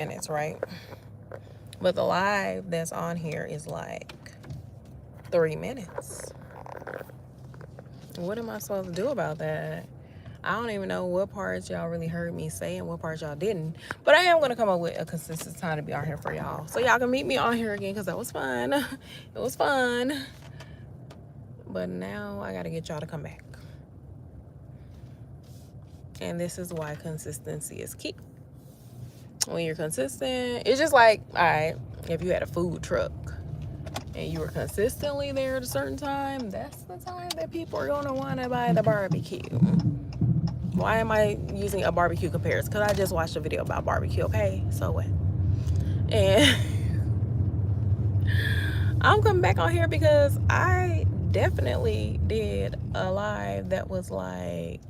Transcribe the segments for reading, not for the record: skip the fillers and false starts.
minutes, right? But the live that's on here is like 3 minutes. What am I supposed to do about that? I don't even know what parts y'all really heard me say and what parts y'all didn't. But I am going to come up with a consistent time to be on here for y'all. So y'all can meet me on here again because that was fun. It was fun. But now I got to get y'all to come back. And this is why consistency is key. When you're consistent, it's just like, all right, if you had a food truck and you were consistently there at a certain time, that's the time that people are going to want to buy the barbecue. Why am I using a barbecue comparison? Because I just watched a video about barbecue, okay? So what? And I'm coming back on here because I definitely did a live that was like,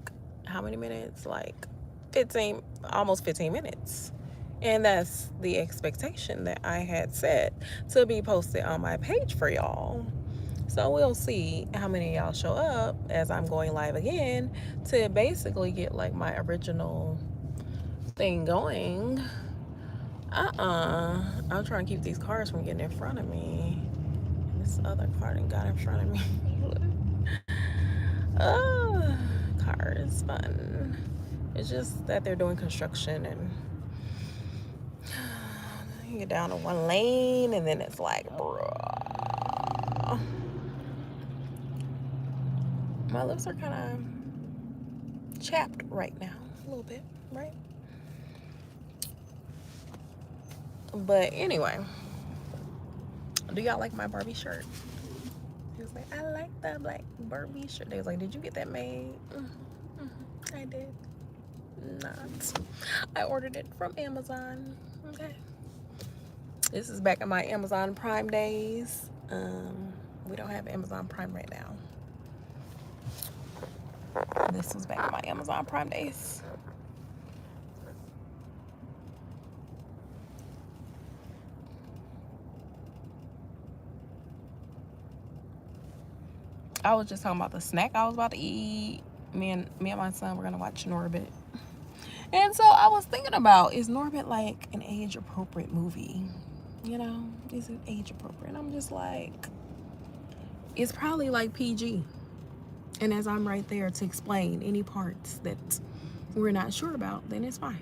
how many minutes? Like 15, almost 15 minutes. And that's the expectation that I had set to be posted on my page for y'all. So we'll see how many of y'all show up as I'm going live again to basically get like my original thing going. I'm trying to keep these cars from getting in front of me. This other car done got in front of me. Oh, car is fun. It's just that they're doing construction and you get down to one lane and then it's like, bruh. My lips are kind of chapped right now, a little bit, right? But anyway, do y'all like my Barbie shirt? He was like, I like the black Barbie shirt. They was like, did you get that made? I did not. I ordered it from Amazon. Okay. This is back in my Amazon Prime days. We don't have Amazon Prime right now. This was back in my Amazon Prime days. I was just talking about the snack I was about to eat. Me and my son were gonna watch Norbit. And so I was thinking about, is Norbit like an age appropriate movie? You know, is it age appropriate? And I'm just like, it's probably like PG. And as I'm right there to explain any parts that we're not sure about, then it's fine.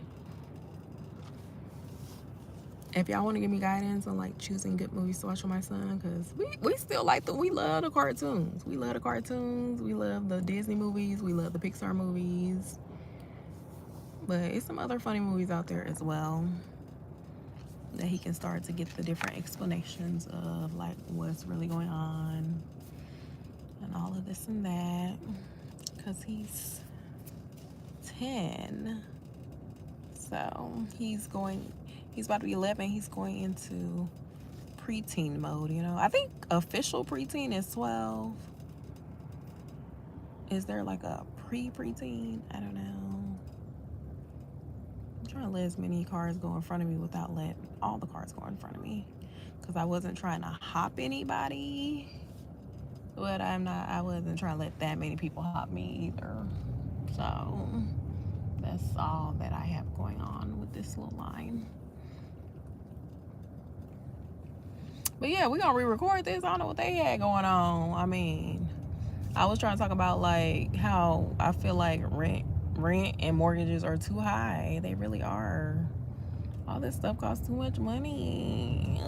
If y'all want to give me guidance on like choosing good movies to watch with my son, because we still like we love the cartoons. We love the cartoons. We love the Disney movies. We love the Pixar movies. But it's some other funny movies out there as well that he can start to get the different explanations of like what's really going on and all of this and that. Because he's 10. So he's about to be 11. He's going into preteen mode, you know. I think official preteen is 12. Is there like a preteen? I don't know. I'm trying to let as many cars go in front of me without letting all the cars go in front of me, because I wasn't trying to hop anybody, but I wasn't trying to let that many people hop me either. So that's all that I have going on with this little line. But yeah, we're gonna re-record this. I don't know what they had going on. I mean, I was trying to talk about like how I feel like rent and mortgages are too high. They really are. All this stuff costs too much money.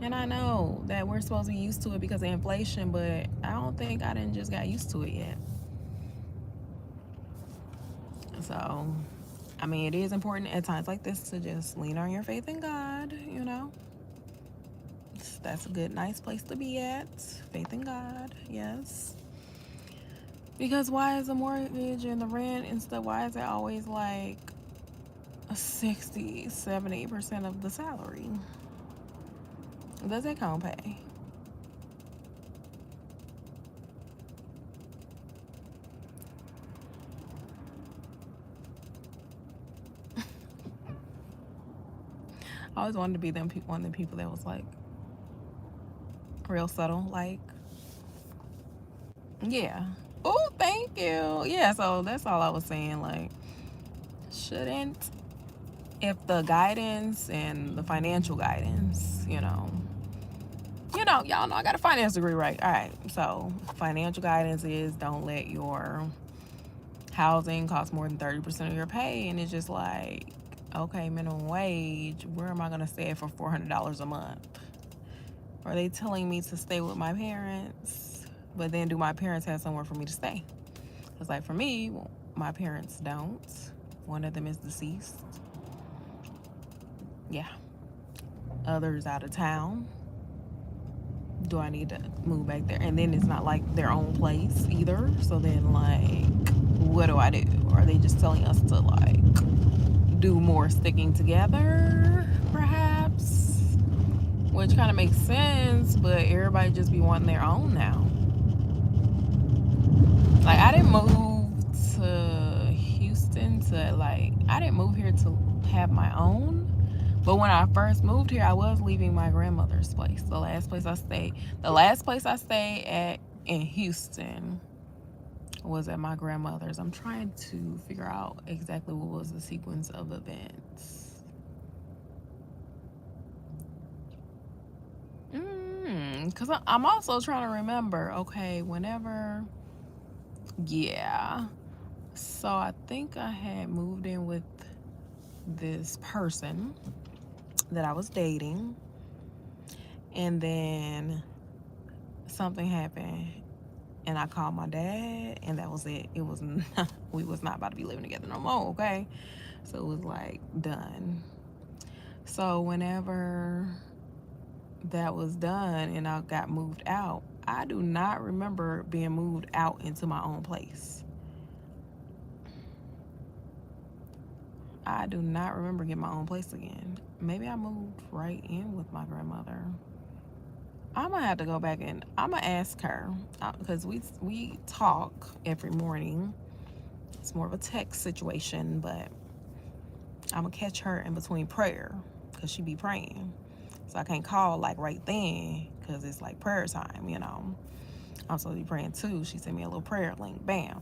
And I know that we're supposed to be used to it because of inflation, but I don't think I didn't just got used to it yet. So, I mean, it is important at times like this to just lean on your faith in God, you know. That's a good, nice place to be at. Faith in God, yes. Because why is the mortgage and the rent and stuff, why is it always like 60, 70% of the salary? Does it count pay? I always wanted to be one of the people that was like real subtle, like, yeah. Oh, thank you. Yeah, so that's all I was saying. Like, shouldn't, if the guidance and the financial guidance, y'all know I got a finance degree, right? All right, so financial guidance is don't let your housing cost more than 30% of your pay. And it's just like, okay, minimum wage, where am I going to stay for $400 a month? Are they telling me to stay with my parents? But then do my parents have somewhere for me to stay? Because like for me, my parents don't. One of them is deceased. Yeah. Others out of town. Do I need to move back there? And then it's not like their own place either. So then like, what do I do? Are they just telling us to like do more sticking together, perhaps? Which kind of makes sense, but everybody just be wanting their own now. Like, I didn't move to Houston I didn't move here to have my own. But when I first moved here, I was leaving my grandmother's place. The last place I stayed at in Houston was at my grandmother's. I'm trying to figure out exactly what was the sequence of events. Because I'm also trying to remember, okay, whenever, yeah. So I think I had moved in with this person that I was dating. And then something happened. And I called my dad, and that was it. We was not about to be living together no more, okay? So it was like done. So whenever that was done and I got moved out, I do not remember being moved out into my own place. I do not remember getting my own place again. Maybe I moved right in with my grandmother. I'm gonna have to go back and I'm gonna ask her, because we talk every morning. It's more of a text situation, but I'm gonna catch her in between prayer because she be praying. So I can't call like right then because it's like prayer time, I'm supposed to be praying too. She sent me a little prayer link, bam.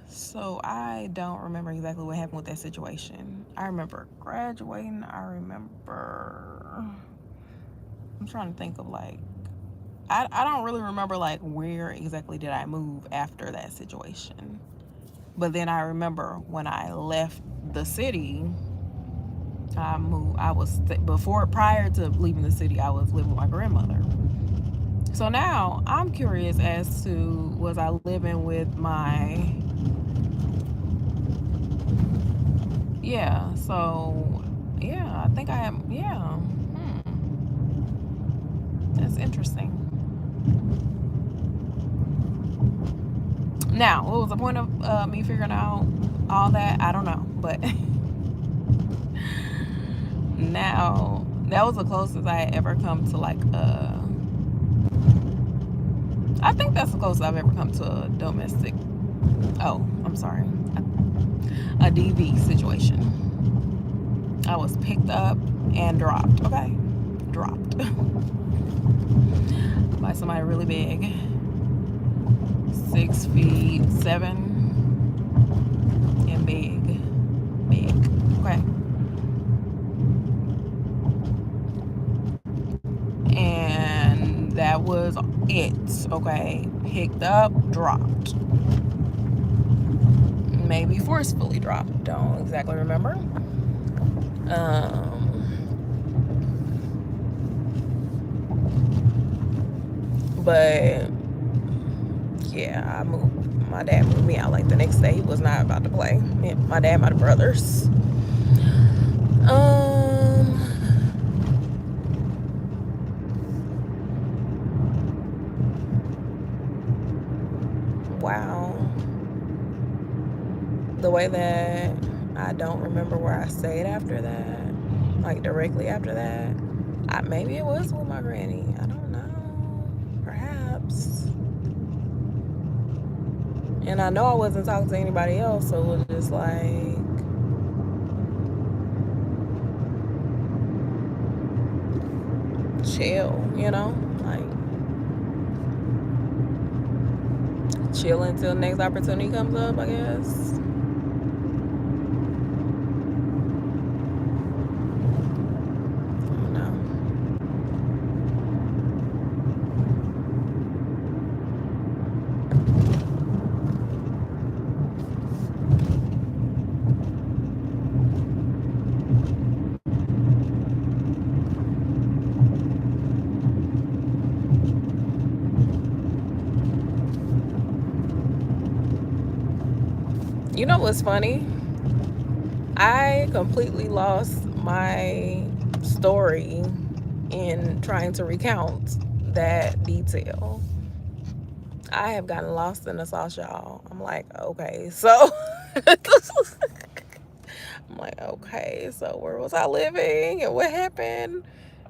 So I don't remember exactly what happened with that situation. I remember graduating. I'm trying to think of like, I don't really remember like where exactly did I move after that situation. But then I remember when I left the city, I moved. Prior to leaving the city, I was living with my grandmother. So now I'm curious as to, was I living with my, yeah, so yeah, I think I am, yeah. That's interesting. Now, what was the point of me figuring out all that? I don't know, but now that was the closest I had ever come to like I think that's the closest I've ever come to a domestic, a DV situation. I was picked up and dropped, okay? Dropped by somebody really big, 6'7", and big, okay? And that was it, okay? Picked up, dropped. Maybe forcefully dropped, don't exactly remember. But yeah, my dad moved me out like the next day. He was not about to play. My dad, my brothers. Wow. The way that I don't remember where I stayed after that, like directly after that, maybe it was with my granny. I don't know. Perhaps. And I know I wasn't talking to anybody else, so it was just like, chill, like chill until next opportunity comes up, I guess. You know what's funny? I completely lost my story in trying to recount that detail. I have gotten lost in the sauce, y'all. I'm like, okay, so I'm like, okay, so where was I living and what happened?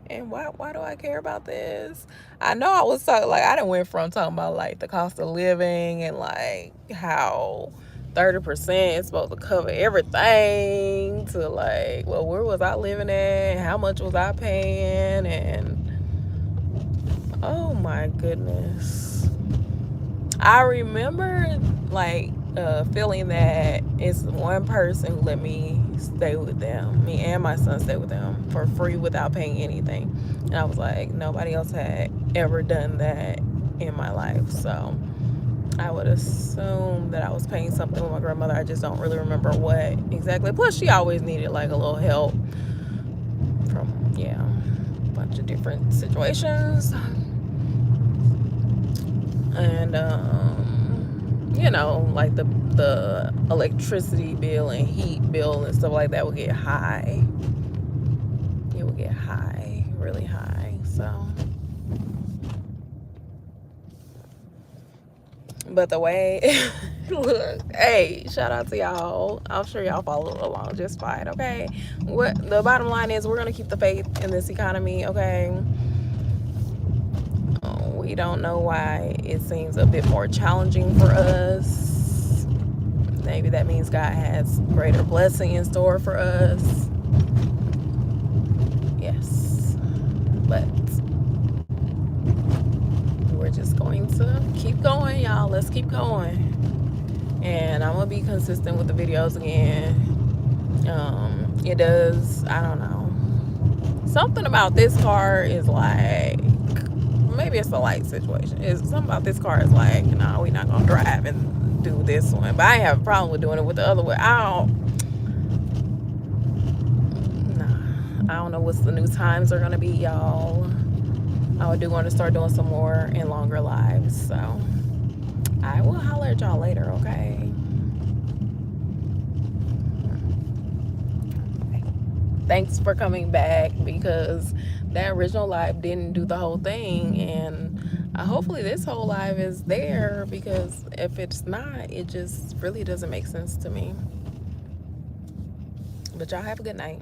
And why do I care about this? I know I was talking, like, I done went from talking about like the cost of living and like how 30% is supposed to cover everything to like, well, where was I living at? How much was I paying? And oh my goodness. I remember like feeling that it's one person who let me stay with them. Me and my son stay with them for free without paying anything. And I was like, nobody else had ever done that in my life. So I would assume that I was paying something with my grandmother. I just don't really remember what exactly. Plus, she always needed like a little help from, yeah, a bunch of different situations. And you know, like the electricity bill and heat bill and stuff like that would get high. It would get high, really high. So, but the way, look, hey, shout out to y'all. I'm sure y'all follow along just fine. Okay, what the bottom line is, we're gonna keep the faith in this economy. Okay. We don't know why it seems a bit more challenging for us. Maybe that means God has greater blessing in store for us. Yes. But we're just going to keep going, y'all. Let's keep going. And I'm going to be consistent with the videos again. It does, I don't know. Something about this car is like, maybe it's a light situation. Something about this car is like, no, we're not going to drive and do this one. But I have a problem with doing it with the other one. I don't know what the new times are going to be, y'all. I do want to start doing some more and longer lives. So I will holler at y'all later, okay? Thanks for coming back, because that original live didn't do the whole thing, and hopefully this whole live is there, because if it's not, it just really doesn't make sense to me. But y'all have a good night.